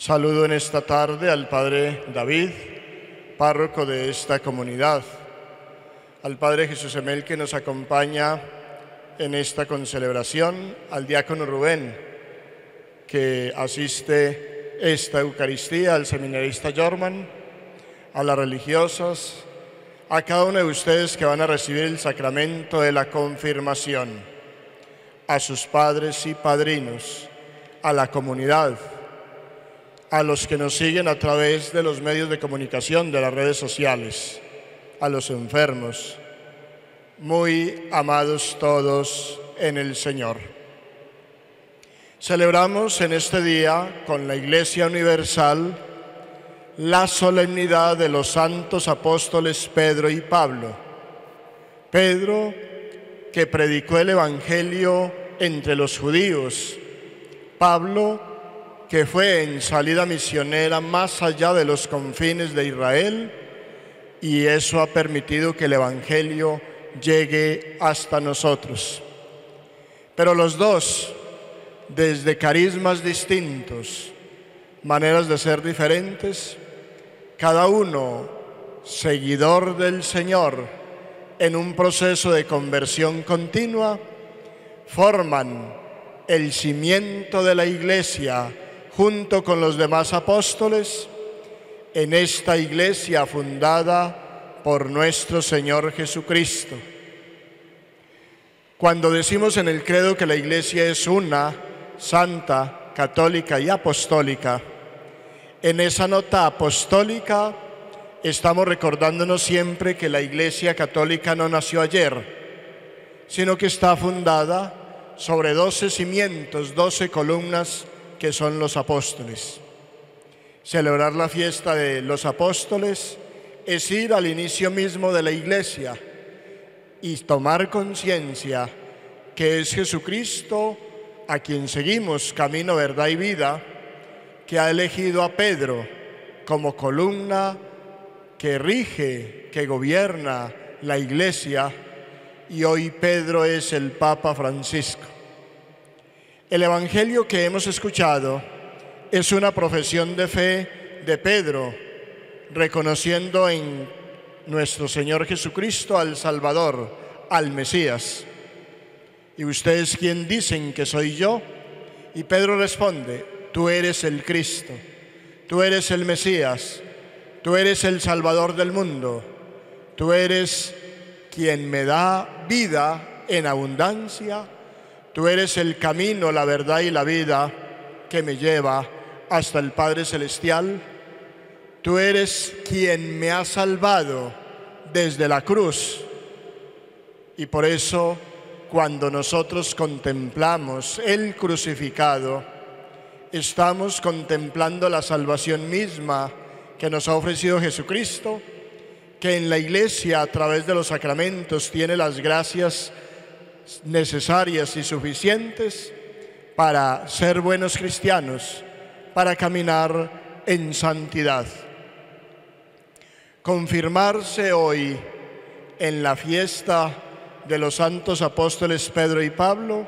Saludo en esta tarde al Padre David, párroco de esta comunidad, al Padre Jesús Emel que nos acompaña en esta concelebración, al diácono Rubén que asiste esta Eucaristía, al seminarista Jorman, a las religiosas, a cada uno de ustedes que van a recibir el sacramento de la confirmación, a sus padres y padrinos, a la comunidad, a los que nos siguen a través de los medios de comunicación, de las redes sociales, a los enfermos, muy amados todos en el Señor. Celebramos en este día con la Iglesia Universal la solemnidad de los santos apóstoles Pedro y Pablo. Pedro, que predicó el Evangelio entre los judíos. Pablo, que fue en salida misionera más allá de los confines de Israel, y eso ha permitido que el Evangelio llegue hasta nosotros. Pero los dos, desde carismas distintos, maneras de ser diferentes, cada uno seguidor del Señor en un proceso de conversión continua, forman el cimiento de la Iglesia junto con los demás apóstoles en esta Iglesia fundada por nuestro Señor Jesucristo. Cuando decimos en el credo que la Iglesia es una, santa, católica y apostólica, en esa nota apostólica estamos recordándonos siempre que la Iglesia católica no nació ayer, sino que está fundada sobre 12 cimientos, 12 columnas que son los apóstoles. Celebrar la fiesta de los apóstoles es ir al inicio mismo de la Iglesia y tomar conciencia que es Jesucristo a quien seguimos, camino, verdad y vida, que ha elegido a Pedro como columna que rige, que gobierna la Iglesia, y hoy Pedro es el Papa Francisco. El Evangelio que hemos escuchado es una profesión de fe de Pedro, reconociendo en nuestro Señor Jesucristo al Salvador, al Mesías. ¿Y ustedes quién dicen que soy yo? Y Pedro responde: tú eres el Cristo, tú eres el Mesías, tú eres el Salvador del mundo, tú eres quien me da vida en abundancia, tú eres el camino, la verdad y la vida que me lleva hasta el Padre Celestial. Tú eres quien me ha salvado desde la cruz. Y por eso, cuando nosotros contemplamos el crucificado, estamos contemplando la salvación misma que nos ha ofrecido Jesucristo, que en la Iglesia, a través de los sacramentos, tiene las gracias necesarias y suficientes para ser buenos cristianos, para caminar en santidad. Confirmarse hoy en la fiesta de los santos apóstoles Pedro y Pablo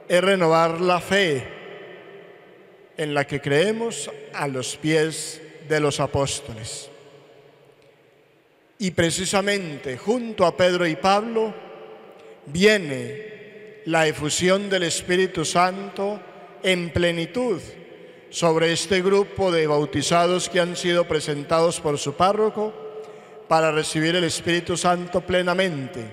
es renovar la fe en la que creemos a los pies de los apóstoles. Y precisamente junto a Pedro y Pablo viene la efusión del Espíritu Santo en plenitud sobre este grupo de bautizados que han sido presentados por su párroco para recibir el Espíritu Santo plenamente.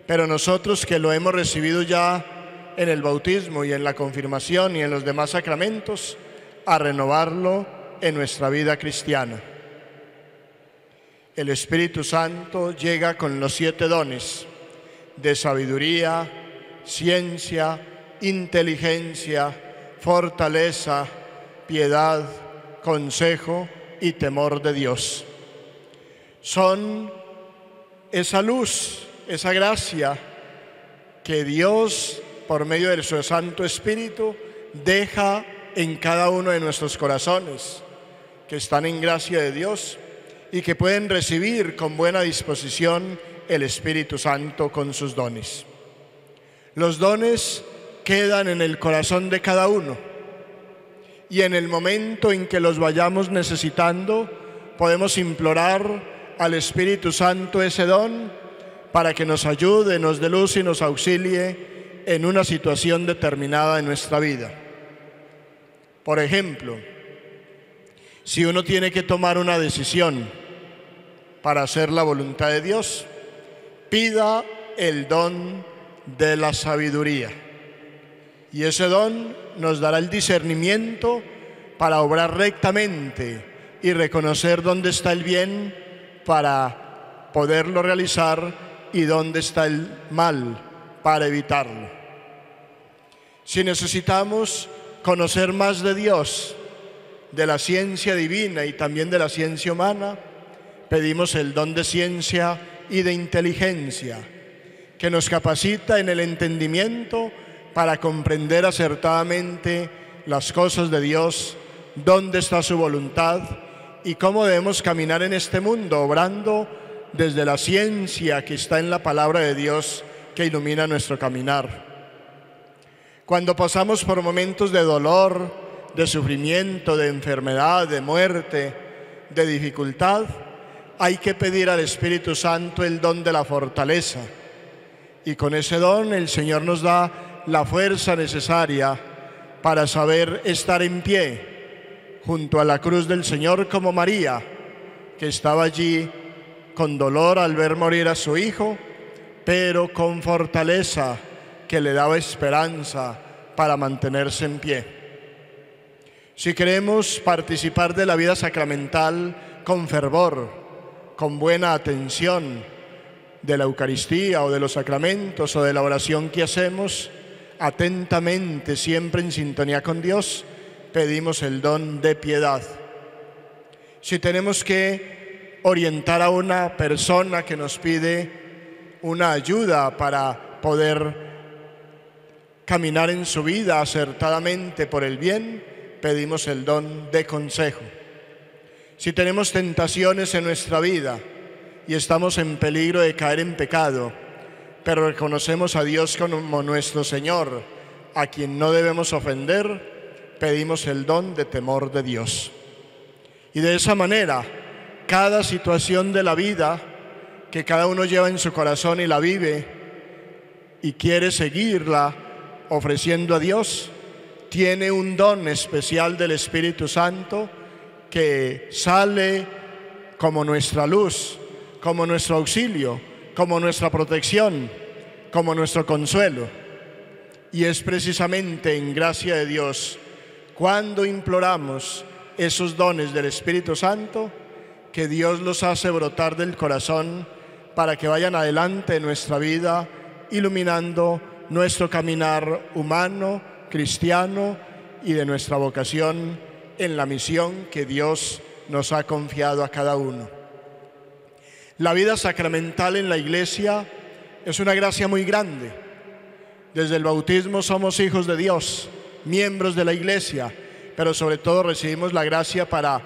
Pero nosotros que lo hemos recibido ya en el bautismo y en la confirmación y en los demás sacramentos, a renovarlo en nuestra vida cristiana. El Espíritu Santo llega con los 7 dones de sabiduría, ciencia, inteligencia, fortaleza, piedad, consejo y temor de Dios. Son esa luz, esa gracia que Dios, por medio de su Santo Espíritu, deja en cada uno de nuestros corazones, que están en gracia de Dios y que pueden recibir con buena disposición el Espíritu Santo con sus dones. Los dones quedan en el corazón de cada uno y en el momento en que los vayamos necesitando, podemos implorar al Espíritu Santo ese don para que nos ayude, nos dé luz y nos auxilie en una situación determinada de nuestra vida. Por ejemplo, si uno tiene que tomar una decisión para hacer la voluntad de Dios, pida el don de la sabiduría. Y ese don nos dará el discernimiento para obrar rectamente y reconocer dónde está el bien para poderlo realizar y dónde está el mal para evitarlo. Si necesitamos conocer más de Dios, de la ciencia divina y también de la ciencia humana, pedimos el don de ciencia y de inteligencia, que nos capacita en el entendimiento para comprender acertadamente las cosas de Dios, dónde está su voluntad y cómo debemos caminar en este mundo, obrando desde la ciencia que está en la palabra de Dios que ilumina nuestro caminar. Cuando pasamos por momentos de dolor, de sufrimiento, de enfermedad, de muerte, de dificultad, hay que pedir al Espíritu Santo el don de la fortaleza. Y con ese don el Señor nos da la fuerza necesaria para saber estar en pie junto a la cruz del Señor, como María, que estaba allí con dolor al ver morir a su hijo, pero con fortaleza que le daba esperanza para mantenerse en pie. Si queremos participar de la vida sacramental con fervor, con buena atención de la Eucaristía o de los sacramentos o de la oración que hacemos, atentamente, siempre en sintonía con Dios, pedimos el don de piedad. Si tenemos que orientar a una persona que nos pide una ayuda para poder caminar en su vida acertadamente por el bien, pedimos el don de consejo. Si tenemos tentaciones en nuestra vida y estamos en peligro de caer en pecado, pero reconocemos a Dios como nuestro Señor, a quien no debemos ofender, pedimos el don de temor de Dios. Y de esa manera, cada situación de la vida que cada uno lleva en su corazón y la vive y quiere seguirla ofreciendo a Dios, tiene un don especial del Espíritu Santo que sale como nuestra luz, como nuestro auxilio, como nuestra protección, como nuestro consuelo. Y es precisamente en gracia de Dios, cuando imploramos esos dones del Espíritu Santo, que Dios los hace brotar del corazón para que vayan adelante en nuestra vida, iluminando nuestro caminar humano, cristiano y de nuestra vocación en la misión que Dios nos ha confiado a cada uno. La vida sacramental en la Iglesia es una gracia muy grande. Desde el bautismo somos hijos de Dios, miembros de la Iglesia, pero sobre todo recibimos la gracia para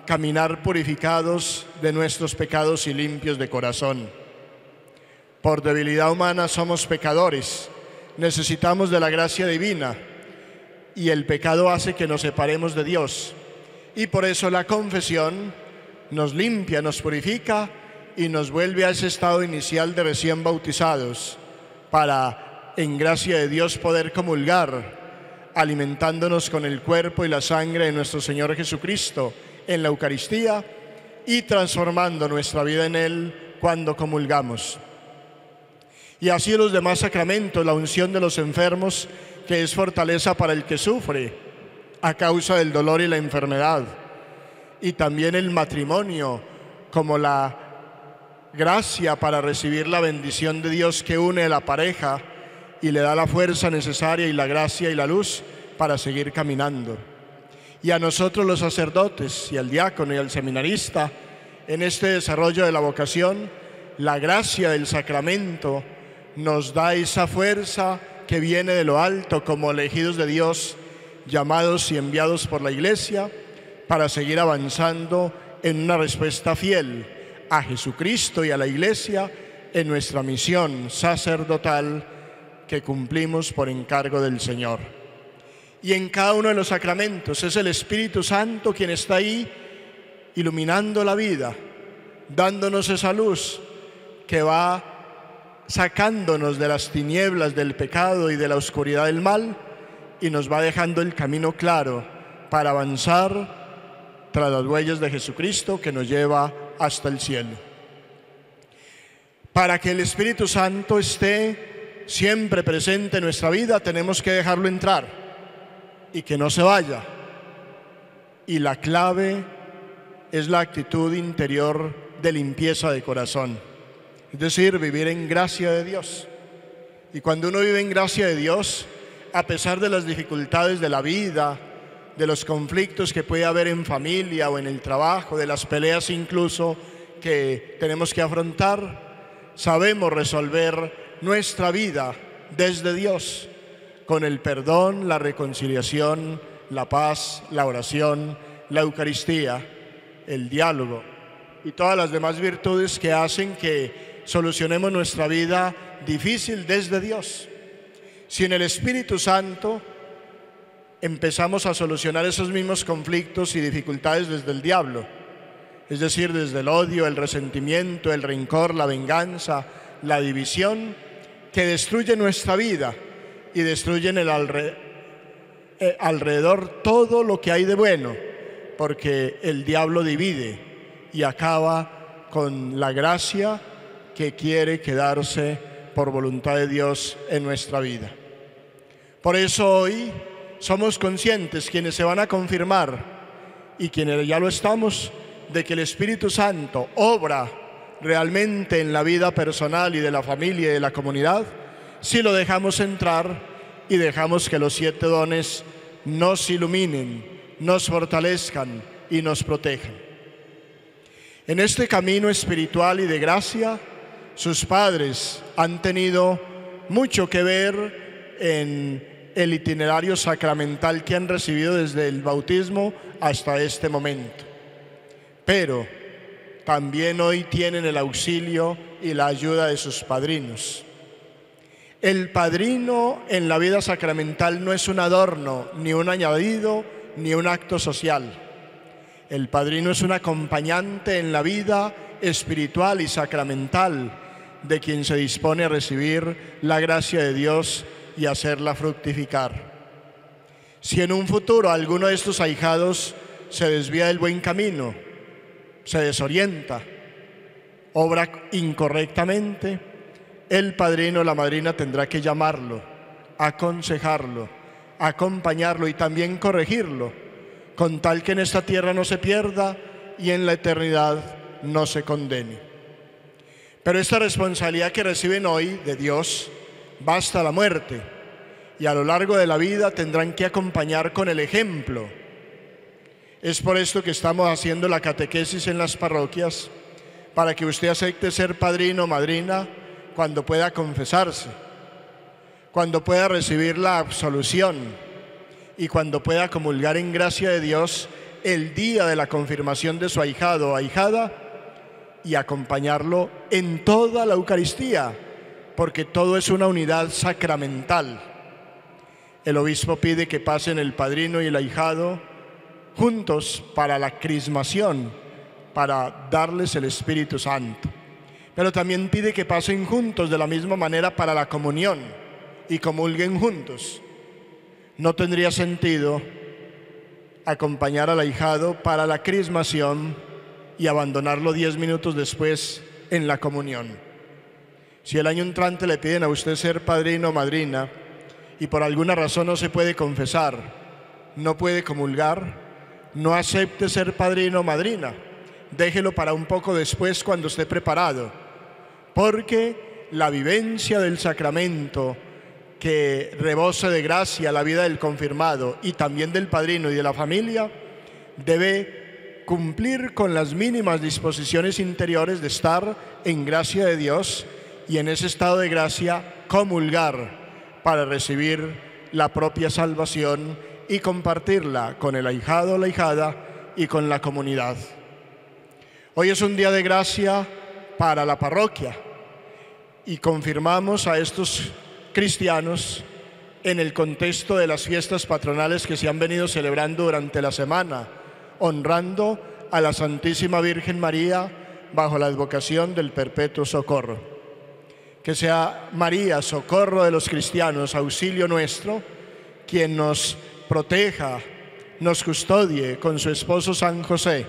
caminar purificados de nuestros pecados y limpios de corazón. Por debilidad humana somos pecadores, necesitamos de la gracia divina y el pecado hace que nos separemos de Dios. Y por eso la confesión nos limpia, nos purifica y nos vuelve a ese estado inicial de recién bautizados para, en gracia de Dios, poder comulgar, alimentándonos con el cuerpo y la sangre de nuestro Señor Jesucristo en la Eucaristía y transformando nuestra vida en Él cuando comulgamos. Y así los demás sacramentos, la unción de los enfermos, que es fortaleza para el que sufre a causa del dolor y la enfermedad, y también el matrimonio como la gracia para recibir la bendición de Dios que une a la pareja y le da la fuerza necesaria y la gracia y la luz para seguir caminando. Y a nosotros los sacerdotes y al diácono y al seminarista, en este desarrollo de la vocación, la gracia del sacramento nos da esa fuerza que viene de lo alto como elegidos de Dios, llamados y enviados por la Iglesia, para seguir avanzando en una respuesta fiel a Jesucristo y a la Iglesia en nuestra misión sacerdotal que cumplimos por encargo del Señor. Y en cada uno de los sacramentos es el Espíritu Santo quien está ahí iluminando la vida, dándonos esa luz que va sacándonos de las tinieblas del pecado y de la oscuridad del mal y nos va dejando el camino claro para avanzar tras las huellas de Jesucristo que nos lleva hasta el cielo. Para que el Espíritu Santo esté siempre presente en nuestra vida, tenemos que dejarlo entrar y que no se vaya. Y la clave es la actitud interior de limpieza de corazón, es decir, vivir en gracia de Dios. Y cuando uno vive en gracia de Dios, a pesar de las dificultades de la vida, de los conflictos que puede haber en familia o en el trabajo, de las peleas incluso que tenemos que afrontar, sabemos resolver nuestra vida desde Dios, con el perdón, la reconciliación, la paz, la oración, la Eucaristía, el diálogo y todas las demás virtudes que hacen que solucionemos nuestra vida difícil desde Dios. Sin el Espíritu Santo empezamos a solucionar esos mismos conflictos y dificultades desde el diablo, es decir, desde el odio, el resentimiento, el rencor, la venganza, la división, que destruyen nuestra vida y destruyen alrededor todo lo que hay de bueno, porque el diablo divide y acaba con la gracia que quiere quedarse por voluntad de Dios en nuestra vida. Por eso hoy somos conscientes, quienes se van a confirmar y quienes ya lo estamos, de que el Espíritu Santo obra realmente en la vida personal y de la familia y de la comunidad, si lo dejamos entrar y dejamos que los 7 dones nos iluminen, nos fortalezcan y nos protejan. En este camino espiritual y de gracia, sus padres han tenido mucho que ver en el itinerario sacramental que han recibido desde el bautismo hasta este momento. Pero también hoy tienen el auxilio y la ayuda de sus padrinos. El padrino en la vida sacramental no es un adorno, ni un añadido, ni un acto social. El padrino es un acompañante en la vida espiritual y sacramental de quien se dispone a recibir la gracia de Dios y hacerla fructificar. Si en un futuro alguno de estos ahijados se desvía del buen camino, se desorienta, obra incorrectamente, el padrino o la madrina tendrá que llamarlo, aconsejarlo, acompañarlo y también corregirlo, con tal que en esta tierra no se pierda y en la eternidad no se condene. Pero esta responsabilidad que reciben hoy de Dios va hasta la muerte, y a lo largo de la vida tendrán que acompañar con el ejemplo. Es por esto que estamos haciendo la catequesis en las parroquias, para que usted acepte ser padrino o madrina cuando pueda confesarse, cuando pueda recibir la absolución y cuando pueda comulgar en gracia de Dios el día de la confirmación de su ahijado o ahijada, y acompañarlo en toda la Eucaristía, porque todo es una unidad sacramental. El obispo pide que pasen el padrino y el ahijado juntos para la crismación, para darles el Espíritu Santo. Pero también pide que pasen juntos de la misma manera para la comunión y comulguen juntos. No tendría sentido acompañar al ahijado para la crismación y abandonarlo 10 minutos después en la comunión. Si el año entrante le piden a usted ser padrino o madrina y por alguna razón no se puede confesar, no puede comulgar, no acepte ser padrino o madrina. Déjelo para un poco después cuando esté preparado, porque la vivencia del sacramento que rebose de gracia la vida del confirmado y también del padrino y de la familia debe cumplir con las mínimas disposiciones interiores de estar en gracia de Dios y en ese estado de gracia comulgar para recibir la propia salvación y compartirla con el ahijado o la ahijada y con la comunidad. Hoy es un día de gracia para la parroquia y confirmamos a estos cristianos en el contexto de las fiestas patronales que se han venido celebrando durante la semana, honrando a la Santísima Virgen María bajo la advocación del Perpetuo Socorro. Que sea María, socorro de los cristianos, auxilio nuestro, quien nos proteja, nos custodie con su esposo San José,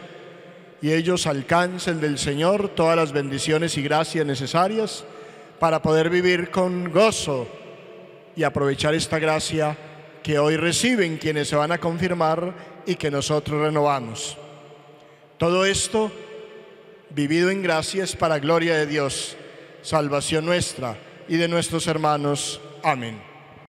y ellos alcancen del Señor todas las bendiciones y gracias necesarias para poder vivir con gozo y aprovechar esta gracia que hoy reciben quienes se van a confirmar y que nosotros renovamos. Todo esto vivido en gracias para gloria de Dios, salvación nuestra y de nuestros hermanos. Amén.